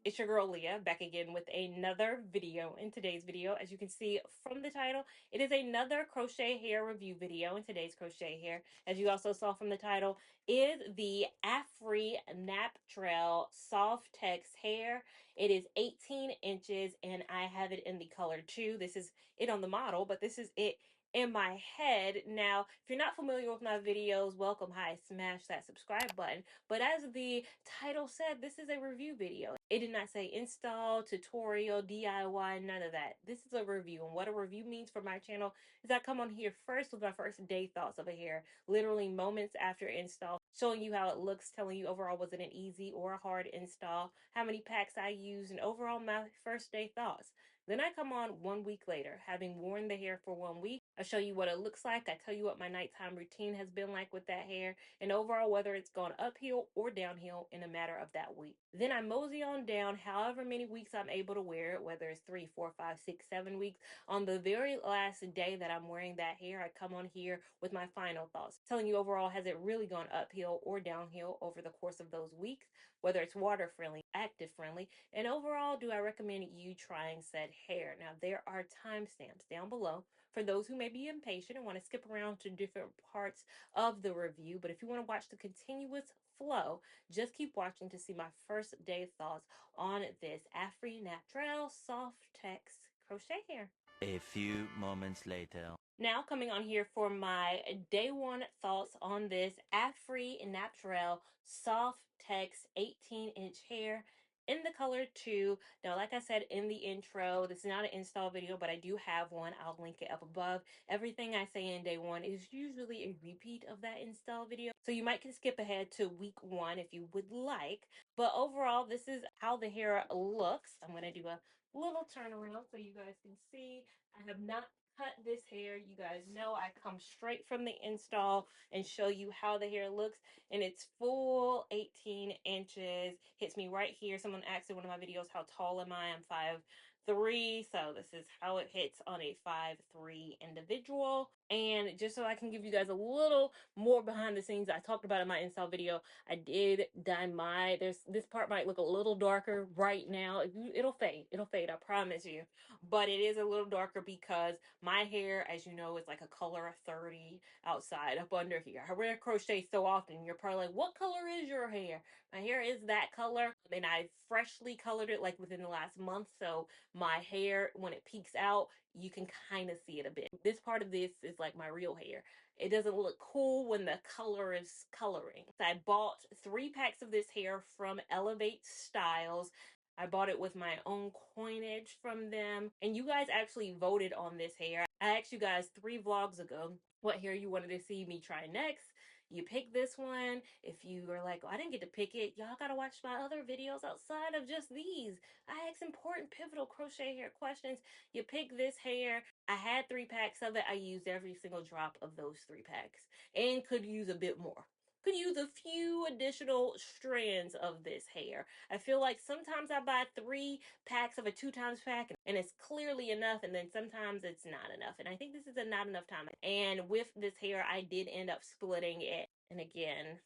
It's your girl Leah back again with another video. In today's video, as you can see from the title, it is another crochet hair review video. In today's crochet hair, as you also saw from the title, is the Afri Naptural Soft Tex hair. It is 18 inches and I have it in the color 2. This is it on the model, but this is it in my head. Now, if you're not familiar with my videos, welcome. Hi, smash that subscribe button. But as the title said, this is a review video. It did not say install, tutorial, DIY, none of that. This is a review. And what a review means for my channel is I come on here first with my first day thoughts of a hair, literally moments after install, showing you how it looks, telling you overall was it an easy or a hard install, how many packs I used, and overall my first day thoughts. Then I come on 1 week later, having worn the hair for 1 week. I show you what it looks like. I tell you what my nighttime routine has been like with that hair, and overall whether it's gone uphill or downhill in a matter of that week. Then I mosey on down however many weeks I'm able to wear it, whether it's 3, 4, 5, 6, 7 weeks. On the very last day that I'm wearing that hair, I come on here with my final thoughts, telling you overall has it really gone uphill or downhill over the course of those weeks, whether it's water friendly, active friendly, and overall do I recommend you trying said hair. Now there are timestamps down below for those who may be impatient and want to skip around to different parts of the review. But if you want to watch the continuous flow, just keep watching to see my first day thoughts on this Afri Naptural Soft Tex crochet hair. A few moments later. Now coming on here for my day one thoughts on this Afri Naptural Soft Tex 18-inch hair in the color 2. Now, like I said in the intro, this is not an install video, but I do have one. I'll link it up above. Everything I say in day one is usually a repeat of that install video, so you might can skip ahead to week 1 if you would like. But overall, this is how the hair looks. I'm going to do a little turnaround so you guys can see. I have not cut this hair. You guys know I come straight from the install and show you how the hair looks, and it's full 18 inches. Hits me right here. Someone asked in one of my videos, how tall am I? I'm 5'3", so this is how it hits on a 5'3" individual. And just so I can give you guys a little more behind the scenes, I talked about in my install video, I did dye my, this part might look a little darker right now. It'll fade, I promise you, but it is a little darker because my hair, as you know, is like a color 30 outside up under here. I wear crochet so often, you're probably like, what color is your hair? My hair is that color, and I freshly colored it like within the last month, so my hair, when it peeks out, you can kind of see it a bit. This part of this is like my real hair. It doesn't look cool when the color is coloring. So I bought 3 packs of this hair from Elevate Styles. I bought it with my own coinage from them. And you guys actually voted on this hair. I asked you guys 3 vlogs ago what hair you wanted to see me try next. You picked this one. If you are like, oh, I didn't get to pick it, y'all gotta watch my other videos outside of just these. I ask important, pivotal crochet hair questions. You pick this hair. I had 3 packs of it. I used every single drop of those 3 packs and could use a bit more. Could use a few additional strands of this hair. I feel like sometimes I buy 3 packs of a 2 times pack and it's clearly enough, and then sometimes it's not enough. And I think this is a not enough time. And with this hair, I did end up splitting it. And again,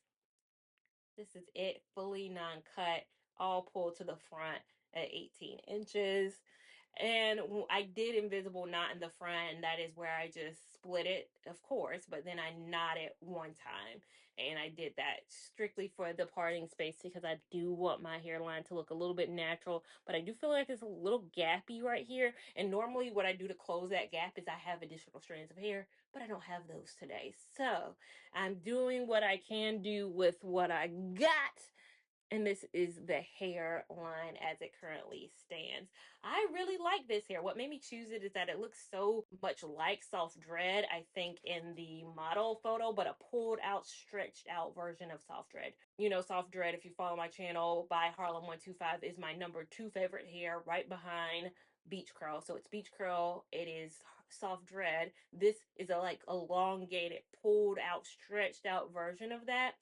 this is it, fully non-cut, all pulled to the front at 18 inches. And I did invisible knot in the front, and that is where I just split it, of course, but then I knotted one time. And I did that strictly for the parting space because I do want my hairline to look a little bit natural, but I do feel like it's a little gappy right here. And normally what I do to close that gap is I have additional strands of hair, but I don't have those today. So I'm doing what I can do with what I got. And this is the hairline as it currently stands. I really like this hair. What made me choose it is that it looks so much like Soft Dread, I think, in the model photo, but a pulled out, stretched out version of Soft Dread. You know, Soft Dread, if you follow my channel, by Harlem125 is my number 2 favorite hair, right behind Beach Curl. So it's Beach Curl, it is Soft Dread. This is a like elongated, pulled out, stretched out version of that,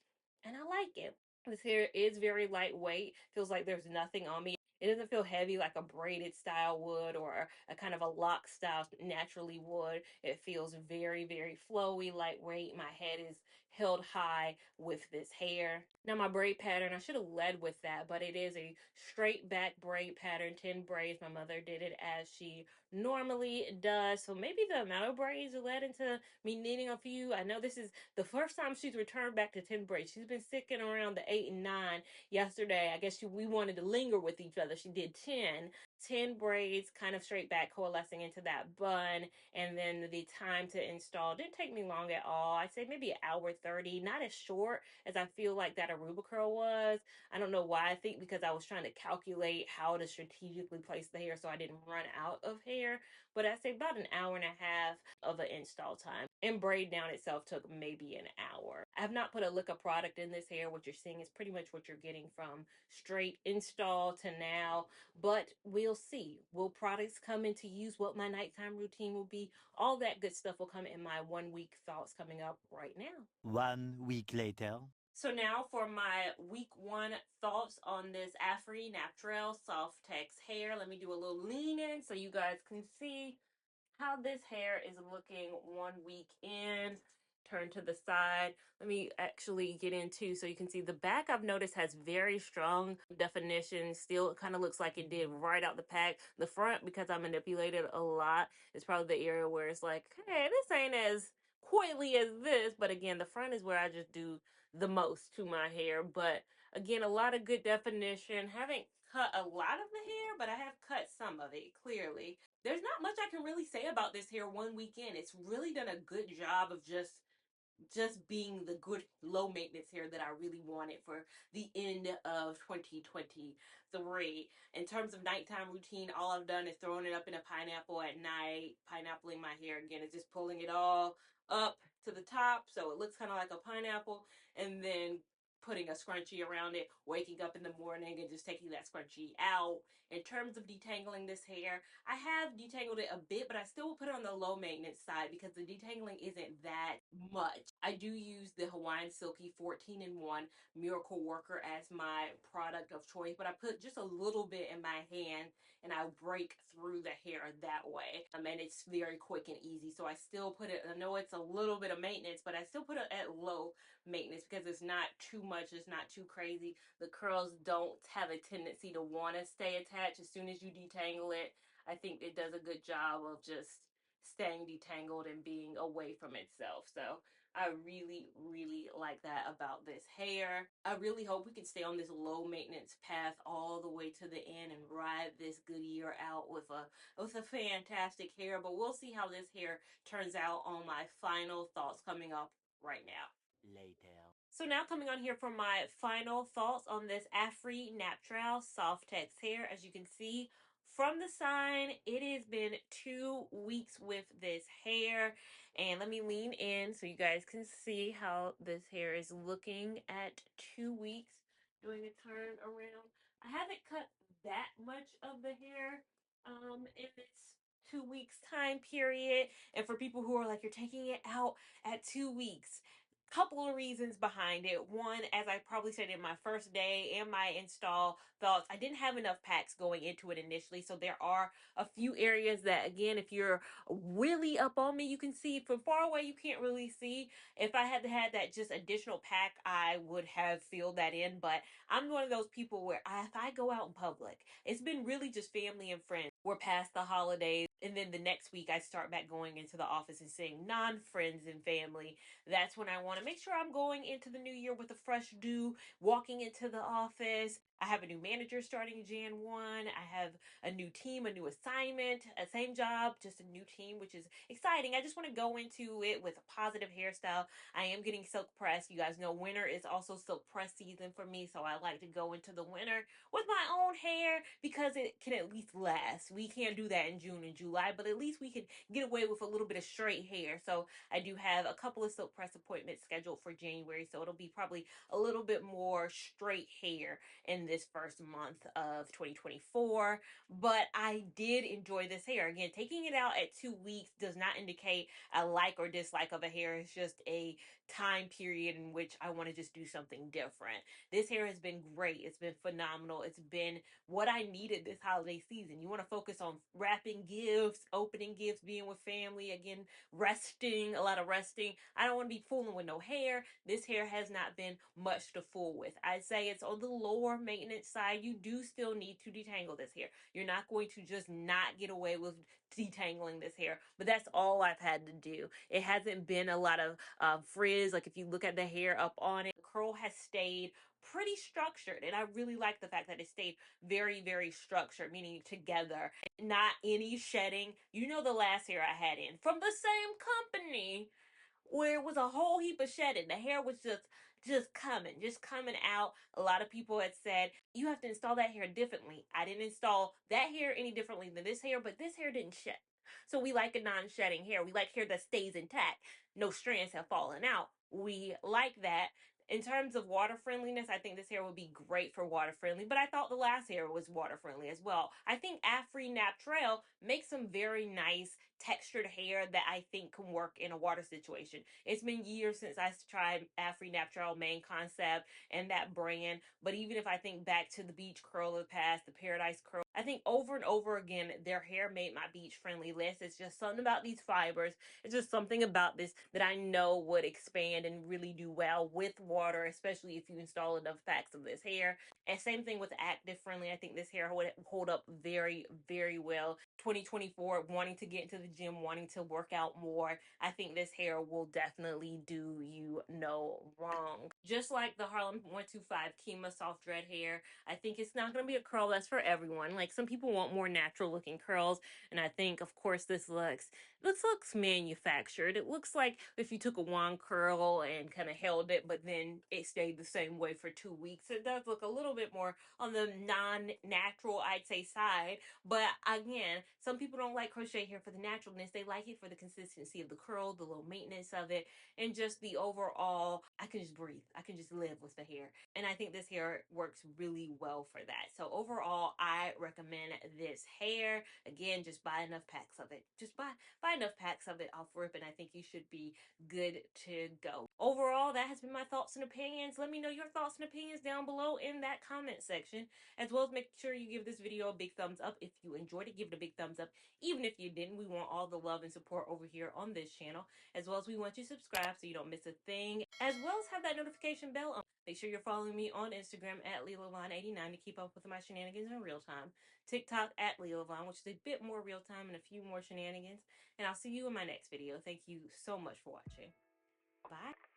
and I like it. This hair is very lightweight. Feels like there's nothing on me. It doesn't feel heavy like a braided style would, or a kind of a lock style naturally would. It feels very, very flowy, lightweight. My head is held high with this hair. Now my braid pattern, I should have led with that, but it is a straight back braid pattern, 10 braids. My mother did it as she normally does. So maybe the amount of braids led into me needing a few. I know this is the first time she's returned back to 10 braids. She's been sticking around the 8 and 9. Yesterday, I guess we wanted to linger with each other. She did 10 braids, kind of straight back, coalescing into that bun. And then the time to install didn't take me long at all. I'd say maybe an hour 30, not as short as I feel like that Aruba curl was. I don't know why. I think because I was trying to calculate how to strategically place the hair so I didn't run out of hair. But I'd say about an hour and a half of an install time. And braid down itself took maybe an hour. I have not put a lick of product in this hair. What you're seeing is pretty much what you're getting from straight install to now. But we'll see. Will products come into use? What my nighttime routine will be? All that good stuff will come in my 1 week thoughts coming up right now. 1 week later. So now for my week 1 thoughts on this Afri Naptural Soft Tex hair. Let me do a little lean in so you guys can see how this hair is looking 1 week in. Turn to the side. Let me actually get into so you can see the back. I've noticed has very strong definition. Still, it kind of looks like it did right out the pack. The front, because I manipulated a lot, is probably the area where it's like, hey, this ain't as coily as this. But again, the front is where I just do the most to my hair. But again, a lot of good definition. Haven't cut a lot of the hair, but I have cut some of it, clearly. There's not much I can really say about this hair 1 week in. It's really done a good job of just being the good low maintenance hair that I really wanted for the end of 2023. In terms of nighttime routine, all I've done is throwing it up in a pineapple at night. Pineappling my hair again is just pulling it all up to the top so it looks kind of like a pineapple, and then putting a scrunchie around it, waking up in the morning and just taking that scrunchie out. In terms of detangling this hair, I have detangled it a bit, but I still will put it on the low maintenance side because the detangling isn't that much. I do use the Hawaiian Silky 14-in-1 Miracle Worker as my product of choice, but I put just a little bit in my hand and I break through the hair that way. And it's very quick and easy. So I still put it, I know it's a little bit of maintenance, but I still put it at low maintenance because it's not too much, it's not too crazy. The curls don't have a tendency to want to stay attached as soon as you detangle it. I think it does a good job of just staying detangled and being away from itself. So I really, really like that about this hair. I really hope we can stay on this low maintenance path all the way to the end and ride this good year out with a fantastic hair. But we'll see how this hair turns out on my final thoughts coming up right now. Later. So now coming on here for my final thoughts on this Afri Naptural Soft Tex hair. As you can see from the sign, it has been 2 weeks with this hair. And let me lean in so you guys can see how this hair is looking at 2 weeks. Doing a turn around. I haven't cut that much of the hair in this 2 weeks time period. And for people who are like, you're taking it out at 2 weeks, couple of reasons behind it. One, as I probably said in my first day and my install thoughts, I didn't have enough packs going into it initially. So there are a few areas that, again, if you're really up on me, you can see from far away, you can't really see. If I had had that just additional pack, I would have filled that in. But I'm one of those people where if I go out in public, it's been really just family and friends. We're past the holidays. And then the next week, I start back going into the office and seeing non-friends and family. That's when I want to make sure I'm going into the new year with a fresh dew, walking into the office. I have a new manager starting Jan 1. I have a new team, a new assignment, a same job, just a new team, which is exciting. I just want to go into it with a positive hairstyle. I am getting silk press. You guys know winter is also silk press season for me, so I like to go into the winter with my own hair because it can at least last. We can't do that in June and July, but at least we can get away with a little bit of straight hair. So I do have a couple of silk press appointments scheduled for January, so it'll be probably a little bit more straight hair in this first month of 2024. But I did enjoy this hair. Again, taking it out at 2 weeks does not indicate a like or dislike of a hair. It's just a time period in which I want to just do something different. This hair has been great. It's been phenomenal. It's been what I needed this holiday season. You want to focus on wrapping gifts, opening gifts, being with family, again, resting, a lot of resting. I don't want to be fooling with no hair. This hair has not been much to fool with. I'd say it's on the lower maintenance side. You do still need to detangle this hair. You're not going to just not get away with detangling this hair, but that's all I've had to do. It hasn't been a lot of frizz. Like if you look at the hair up on it, the curl has stayed pretty structured, and I really like the fact that it stayed very, very structured, meaning together, not any shedding. You know, the last hair I had in from the same company where it was a whole heap of shedding. The hair was just coming out. A lot of people had said you have to install that hair differently. I didn't install that hair any differently than this hair, but this hair didn't shed. So we like a non-shedding hair. We like hair that stays intact. No strands have fallen out. We like that. In terms of water friendliness, I think this hair would be great for water friendly, but I thought the last hair was water friendly as well. I think Afri Naptural makes some very nice textured hair that I think can work in a water situation. It's been years since I tried Afri Naptural main concept and that brand, but even if I think back to the beach curl of the past, the paradise curl, I think over and over again their hair made my beach friendly list. It's just something about these fibers. It's just something about this that I know would expand and really do well with water, especially if you install enough packs of this hair. And same thing with active friendly. I think this hair would hold up very, very well. 2024, wanting to get into the gym, wanting to work out more, I think this hair will definitely do you no wrong. Just like the Harlem 125 Kima soft dread hair, I think it's not going to be a curl that's for everyone. Like some people want more natural looking curls, and I think, of course, this looks manufactured. It looks like if you took a wand curl and kind of held it, but then it stayed the same way for 2 weeks. It does look a little bit more on the non-natural, I'd say, side. But again, some people don't like crochet hair for the naturalness. They like it for the consistency of the curl, the low maintenance of it, and just the overall, I can just breathe. I can just live with the hair. And I think this hair works really well for that. So overall, I recommend this hair. Again, just buy enough packs of it. Just buy enough packs of it off rip, and I think you should be good to go. Overall, that has been my thoughts and opinions. Let me know your thoughts and opinions down below in that comment section, as well as make sure you give this video a big thumbs up. If you enjoyed it, give it a big thumbs up. Even if you didn't, we want all the love and support over here on this channel, as well as we want you to subscribe so you don't miss a thing, as well as have that notification bell on. Make sure you're following me on Instagram at Lia Lavon 89 to keep up with my shenanigans in real time. TikTok at Lia Lavon, which is a bit more real time and a few more shenanigans. And I'll see you in my next video. Thank you so much for watching. Bye.